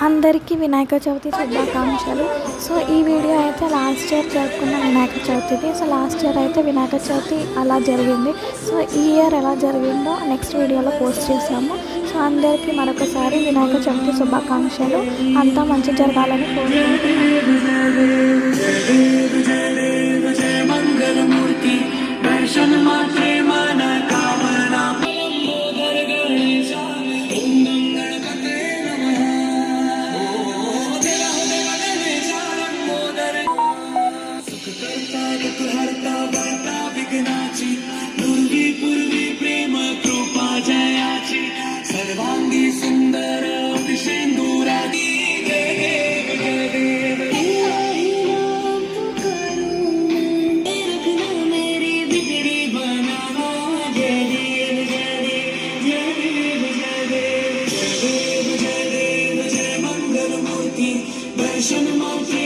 అందరికీ వినాయక చవితి శుభాకాంక్షలు. సో ఈ వీడియో అయితే లాస్ట్ ఇయర్ జరుపుకున్న వినాయక చవితిది. సో లాస్ట్ ఇయర్ అయితే వినాయక చవితి అలా జరిగింది. సో ఈ ఇయర్ ఎలా జరిగిందో నెక్స్ట్ వీడియోలో పోస్ట్ చేసాము. సో అందరికీ మరొకసారి వినాయక చవితి శుభాకాంక్షలు. అంతా మంచి జరగాలని सर्वांगी सुंदर विशेंदुरागी मेरी बिगड़ी बनाना जय देव जय देव जय देव जय देव जय देव जय देव जय मंगल मूर्ति दर्शन मात्र